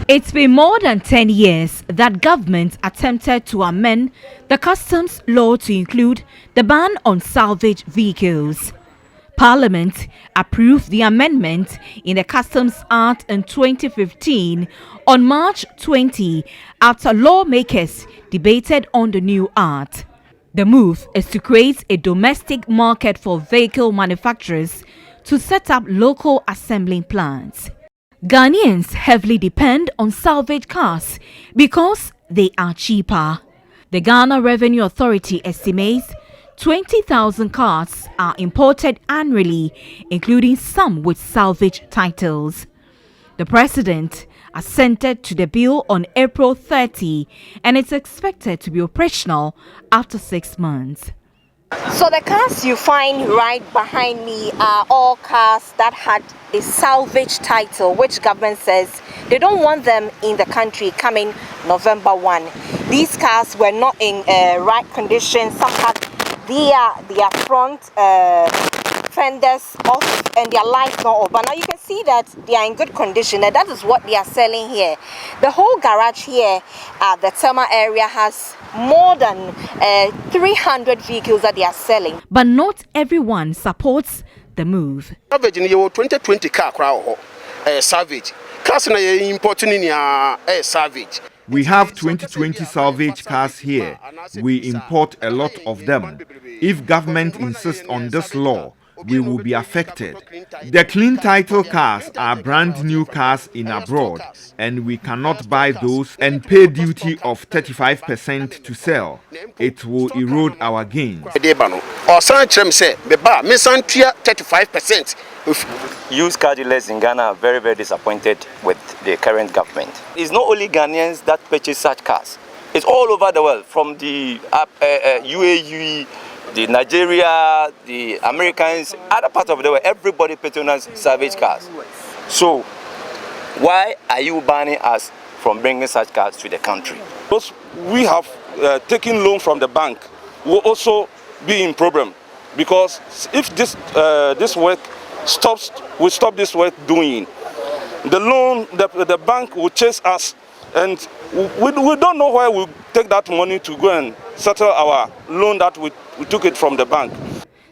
It's been more than 10 years that government attempted to amend the customs law to include the ban on salvage vehicles. Parliament approved the amendment in the Customs Act in 2015 on March 20 after lawmakers debated on the new act. The move is to create a domestic market for vehicle manufacturers to set up local assembling plants. Ghanaians heavily depend on salvage cars because they are cheaper. The Ghana Revenue Authority estimates 20,000 cars are imported annually, including some with salvage titles. The president assented to the bill on April 30 and it's expected to be operational after 6 months. So the cars you find right behind me are all cars that had a salvage title, which government says they don't want them in the country coming November 1. These cars were not in right condition. Some had their front fenders off and their lights not off. But now you can see that they are in good condition, and that is what they are selling here. The whole garage here at the Thelma area has more than 300 vehicles that they are selling. But not everyone supports the move. Salvage in your 2020 car crowd, Salvage. Cars na importing in Salvage. We have 2020 salvage cars here. We import a lot of them. If government insists on this law, we will be affected. The clean title cars are brand new cars in abroad, and we cannot buy those and pay duty of 35% to sell. It will erode our gains. Used car dealers in Ghana are very, very disappointed with the current government. It's not only Ghanaians that purchase such cars. It's all over the world, from the UAE, the Nigeria, the Americans, other parts of the world. Everybody patronizes salvage cars. So why are you banning us from bringing such cars to the country? Those we have taken loan from the bank will also be in problem, because if this work stops, we stop this work doing. The loan, the bank will chase us, and we don't know where we take that money to go and settle our loan that we took it from the bank.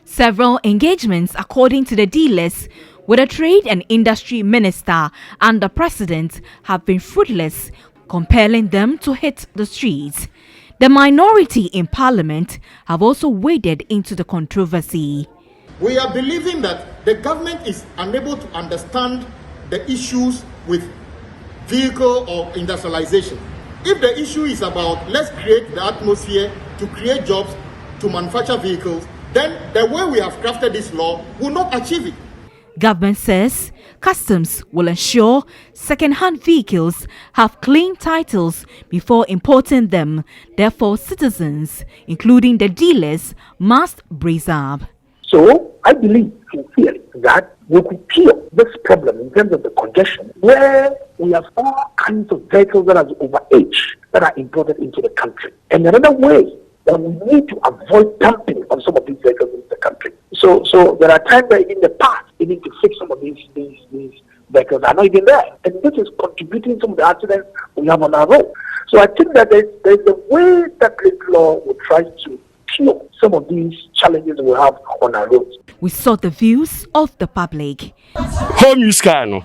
Several engagements, according to the dealers, with the Trade and Industry Minister and the President have been fruitless, compelling them to hit the streets. The minority in Parliament have also waded into the controversy. We are believing that the government is unable to understand the issues with vehicle or industrialization. If the issue is about let's create the atmosphere to create jobs to manufacture vehicles, then the way we have crafted this law will not achieve it. Government says customs will ensure second-hand vehicles have clean titles before importing them. Therefore, citizens, including the dealers, must brace up. So I believe sincerely that we could cure this problem in terms of the congestion, where we have all kinds of vehicles that are overage that are imported into the country. And another way that we need to avoid dumping of some of these vehicles into the country. So there are times where in the past we need to fix some of these vehicles are not even there, and this is contributing to some of the accidents we have on our road. So I think that there's a way that this law will try to cure some of these challenges we have on our roads. We sought the views of the public. Home use car no.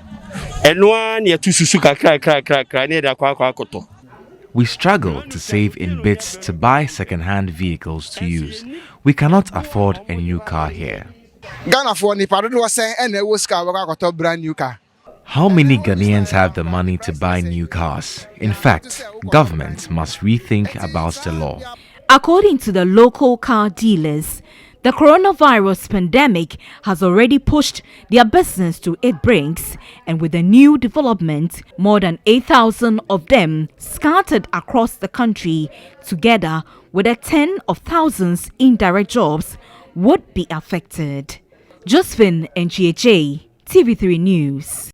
We struggle to save in bits to buy second-hand vehicles to use. We cannot afford a new car here. How many Ghanaians have the money to buy new cars? In fact, government must rethink about the law. According to the local car dealers, the coronavirus pandemic has already pushed their business to its brinks, and with the new development, more than 8,000 of them scattered across the country, together with the 10 of thousands indirect jobs, would be affected. Josephine Antwi-Adjei, TV3 News.